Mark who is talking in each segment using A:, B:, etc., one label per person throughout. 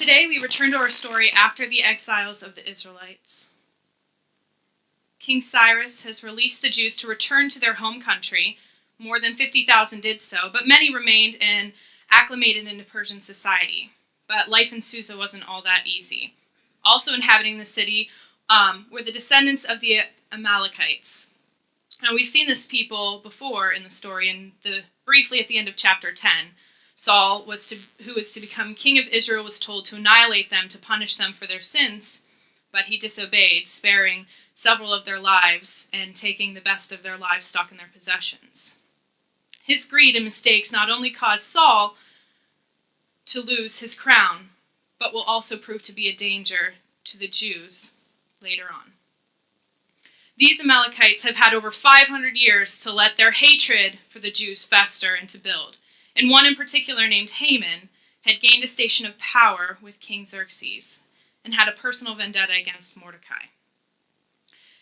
A: Today we return to our story after the exiles of the Israelites. King Cyrus has released the Jews to return to their home country. More than 50,000 did so, but many remained and acclimated into Persian society. But life in Susa wasn't all that easy. Also inhabiting the city were the descendants of the Amalekites. Now we've seen this people before in the story, briefly at the end of chapter 10. Saul, who was to become king of Israel, was told to annihilate them to punish them for their sins, but he disobeyed, sparing several of their lives and taking the best of their livestock and their possessions. His greed and mistakes not only caused Saul to lose his crown, but will also prove to be a danger to the Jews later on. These Amalekites have had over 500 years to let their hatred for the Jews fester and to build. And one in particular, named Haman, had gained a station of power with King Xerxes and had a personal vendetta against Mordecai.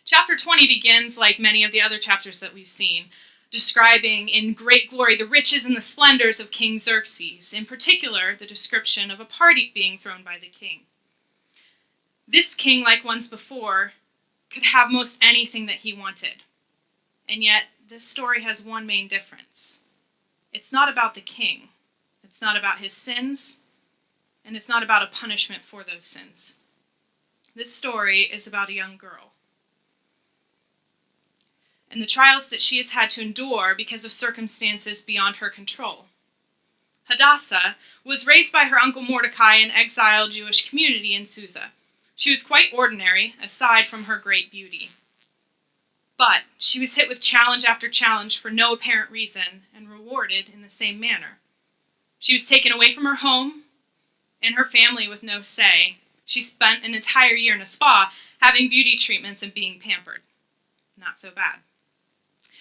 A: Chapter 20 begins, like many of the other chapters that we've seen, describing in great glory the riches and the splendors of King Xerxes, in particular the description of a party being thrown by the king. This king, like once before, could have most anything that he wanted. And yet, this story has one main difference. It's not about the king. It's not about his sins, and it's not about a punishment for those sins. This story is about a young girl and the trials that she has had to endure because of circumstances beyond her control. Hadassah was raised by her uncle Mordecai in an exiled Jewish community in Susa. She was quite ordinary, aside from her great beauty. But she was hit with challenge after challenge for no apparent reason and rewarded in the same manner. She was taken away from her home and her family with no say. She spent an entire year in a spa having beauty treatments and being pampered. Not so bad.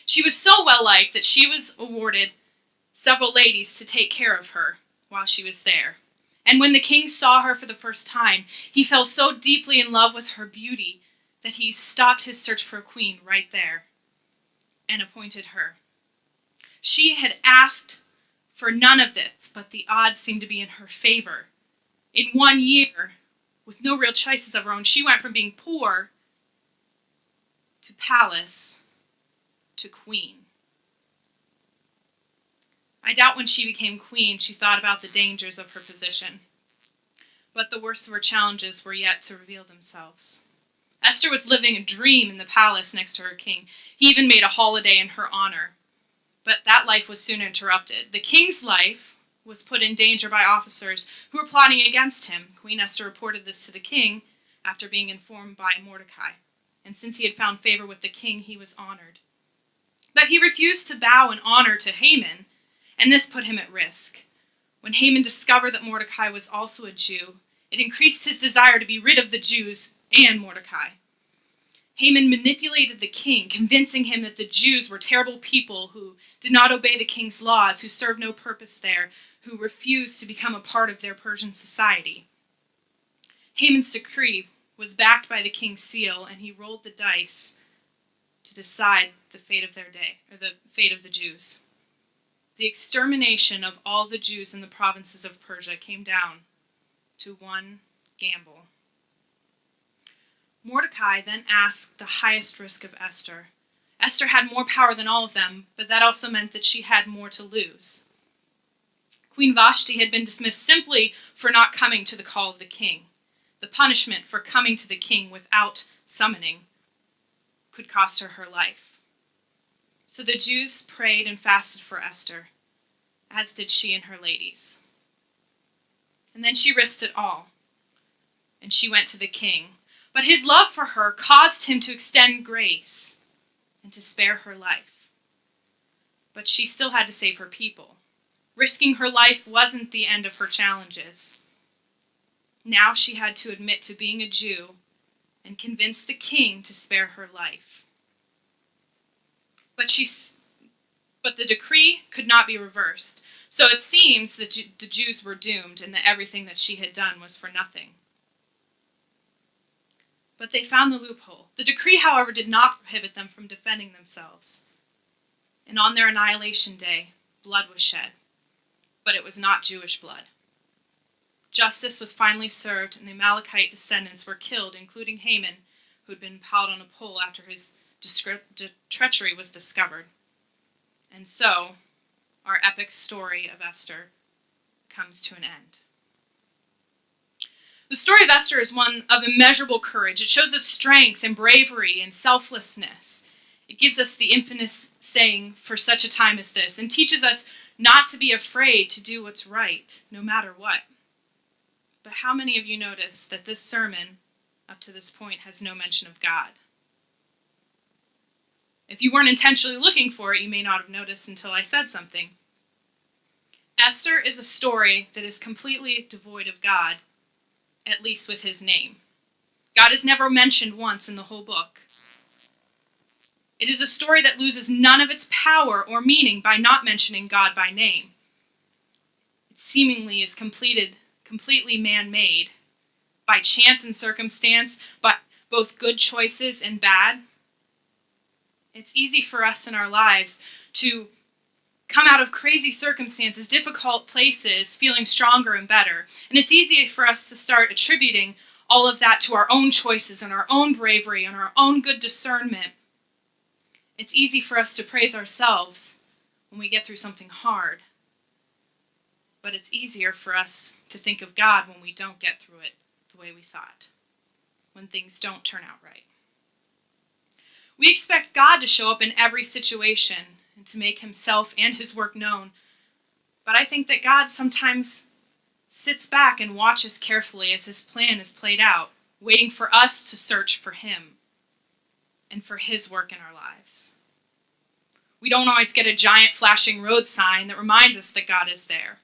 A: She was so well liked that she was awarded several ladies to take care of her while she was there. And when the king saw her for the first time, he fell so deeply in love with her beauty that he stopped his search for a queen right there and appointed her. She had asked for none of this, but the odds seemed to be in her favor. In 1 year, with no real choices of her own, she went from being poor to palace to queen. I doubt when she became queen, she thought about the dangers of her position. But the worst of her challenges were yet to reveal themselves. Esther was living a dream in the palace next to her king. He even made a holiday in her honor. But that life was soon interrupted. The king's life was put in danger by officers who were plotting against him. Queen Esther reported this to the king after being informed by Mordecai. And since he had found favor with the king, he was honored. But he refused to bow in honor to Haman, and this put him at risk. When Haman discovered that Mordecai was also a Jew, it increased his desire to be rid of the Jews and Mordecai. Haman manipulated the king, convincing him that the Jews were terrible people who did not obey the king's laws, who served no purpose there, who refused to become a part of their Persian society. Haman's decree was backed by the king's seal, and he rolled the dice to decide the fate of their day, or the fate of the Jews. The extermination of all the Jews in the provinces of Persia came down to one gamble. Mordecai then asked the highest risk of Esther. Esther had more power than all of them, but that also meant that she had more to lose. Queen Vashti had been dismissed simply for not coming to the call of the king. The punishment for coming to the king without summoning could cost her life. So the Jews prayed and fasted for Esther, as did she and her ladies. And then she risked it all, and she went to the king. But his love for her caused him to extend grace and to spare her life. But she still had to save her people. Risking her life wasn't the end of her challenges. Now she had to admit to being a Jew and convince the king to spare her life. But the decree could not be reversed. So it seems that the Jews were doomed and that everything that she had done was for nothing. But they found the loophole. The decree, however, did not prohibit them from defending themselves. And on their annihilation day, blood was shed. But it was not Jewish blood. justice was finally served, and the Amalekite descendants were killed, including Haman, who had been impaled on a pole after his treachery was discovered. And so, our epic story of Esther comes to an end. The story of Esther is one of immeasurable courage. It shows us strength and bravery and selflessness. It gives us the infamous saying for such a time as this, and teaches us not to be afraid to do what's right, no matter what. But how many of you notice that this sermon, up to this point, has no mention of God? If you weren't intentionally looking for it, you may not have noticed until I said something. Esther is a story that is completely devoid of God, at least with his name. God is never mentioned once in the whole book. It is a story that loses none of its power or meaning by not mentioning God by name. It seemingly is completely man-made, by chance and circumstance, by both good choices and bad. It's easy for us in our lives to come out of crazy circumstances, difficult places, feeling stronger and better. And it's easy for us to start attributing all of that to our own choices and our own bravery and our own good discernment. It's easy for us to praise ourselves when we get through something hard. But it's easier for us to think of God when we don't get through it the way we thought, when things don't turn out right. We expect God to show up in every situation and to make himself and his work known. But I think that God sometimes sits back and watches carefully as his plan is played out, waiting for us to search for him and for his work in our lives. We don't always get a giant flashing road sign that reminds us that God is there.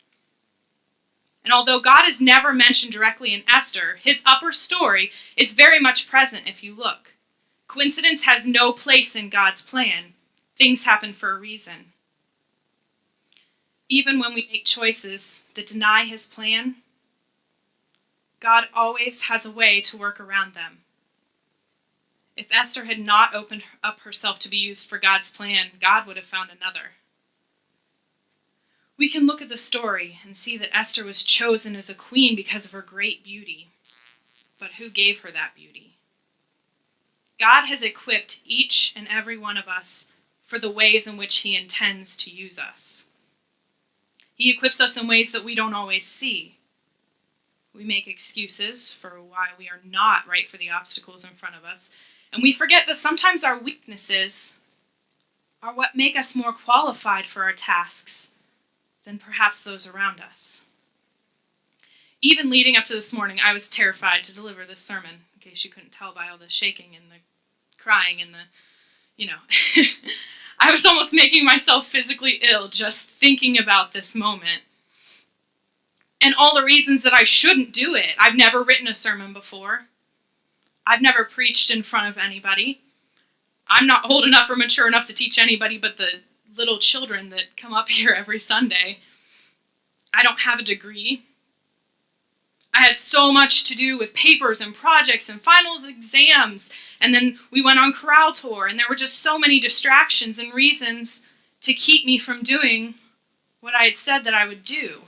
A: And although God is never mentioned directly in Esther, his upper story is very much present if you look. Coincidence has no place in God's plan. Things happen for a reason. Even when we make choices that deny his plan, God always has a way to work around them. If Esther had not opened up herself to be used for God's plan, God would have found another. We can look at the story and see that Esther was chosen as a queen because of her great beauty. But who gave her that beauty? God has equipped each and every one of us for the ways in which he intends to use us. He equips us in ways that we don't always see. We make excuses for why we are not right for the obstacles in front of us, and we forget that sometimes our weaknesses are what make us more qualified for our tasks than perhaps those around us. Even leading up to this morning, I was terrified to deliver this sermon, in case you couldn't tell by all the shaking and the crying and I was almost making myself physically ill just thinking about this moment. And all the reasons that I shouldn't do it. I've never written a sermon before. I've never preached in front of anybody. I'm not old enough or mature enough to teach anybody but the little children that come up here every Sunday. I don't have a degree. I had so much to do with papers and projects and finals exams. And then we went on Crowell tour, and there were just so many distractions and reasons to keep me from doing what I had said that I would do.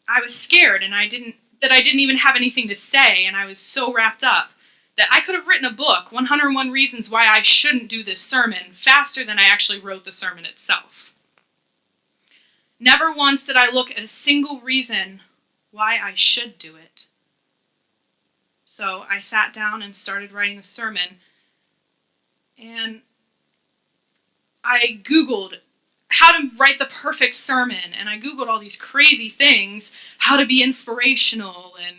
A: I was scared, and I didn't even have anything to say, and I was so wrapped up that I could have written a book, 101 Reasons Why I Shouldn't Do This Sermon, faster than I actually wrote the sermon itself. Never once did I look at a single reason why I should do it. So I sat down and started writing the sermon, and I Googled how to write the perfect sermon, and I Googled all these crazy things, how to be inspirational, and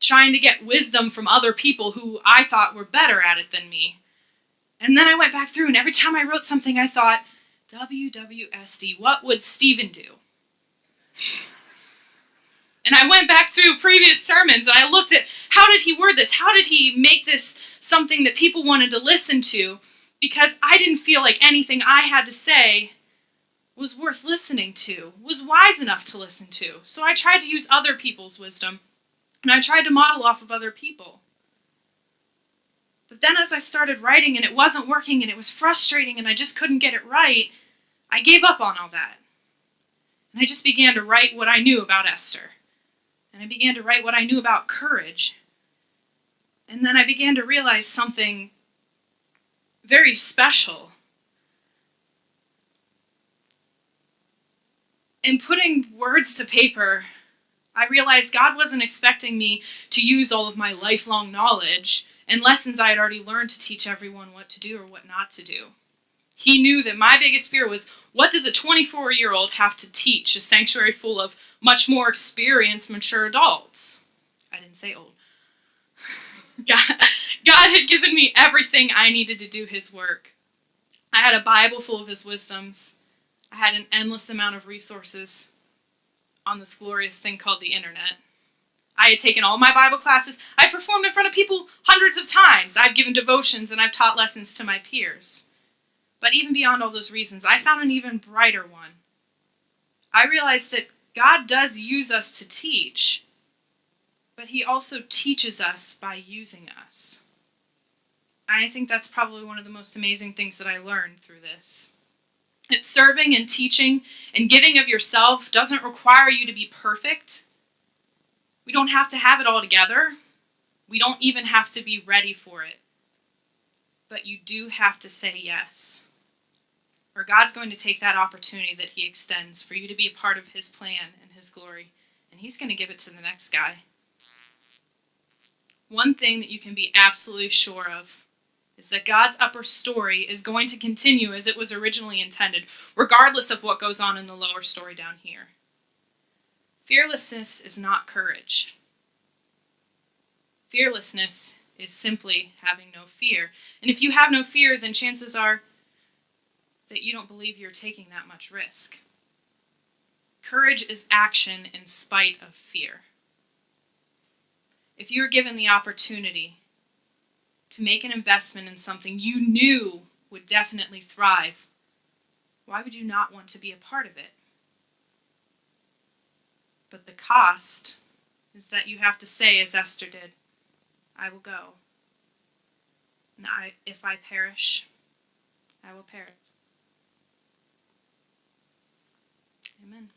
A: trying to get wisdom from other people who I thought were better at it than me. And then I went back through, and every time I wrote something, I thought, WWSD, what would Stephen do? And I went back through previous sermons, and I looked at how did he word this? How did he make this something that people wanted to listen to? Because I didn't feel like anything I had to say was worth listening to, was wise enough to listen to. So I tried to use other people's wisdom, and I tried to model off of other people. But then as I started writing and it wasn't working and it was frustrating and I just couldn't get it right, I gave up on all that. And I just began to write what I knew about Esther. and I began to write what I knew about courage. And then I began to realize something very special. In putting words to paper, I realized God wasn't expecting me to use all of my lifelong knowledge and lessons I had already learned to teach everyone what to do or what not to do. He knew that my biggest fear was, what does a 24-year-old have to teach a sanctuary full of much more experienced, mature adults? I didn't say old. God had given me everything I needed to do his work. I had a Bible full of his wisdoms. I had an endless amount of resources on this glorious thing called the internet. I had taken all my Bible classes. I performed in front of people hundreds of times. I've given devotions and I've taught lessons to my peers. But even beyond all those reasons, I found an even brighter one. I realized that God does use us to teach, but he also teaches us by using us. I think that's probably one of the most amazing things that I learned through this. That serving and teaching and giving of yourself doesn't require you to be perfect. We don't have to have it all together. We don't even have to be ready for it. But you do have to say yes. Or God's going to take that opportunity that he extends for you to be a part of his plan and his glory, and he's going to give it to the next guy. One thing that you can be absolutely sure of is that God's upper story is going to continue as it was originally intended, regardless of what goes on in the lower story down here. Fearlessness is not courage. Fearlessness is simply having no fear. And if you have no fear, then chances are that you don't believe you're taking that much risk. Courage is action in spite of fear. If you were given the opportunity to make an investment in something you knew would definitely thrive, why would you not want to be a part of it? But the cost is that you have to say, as Esther did, I will go. And if I perish, I will perish. Amen.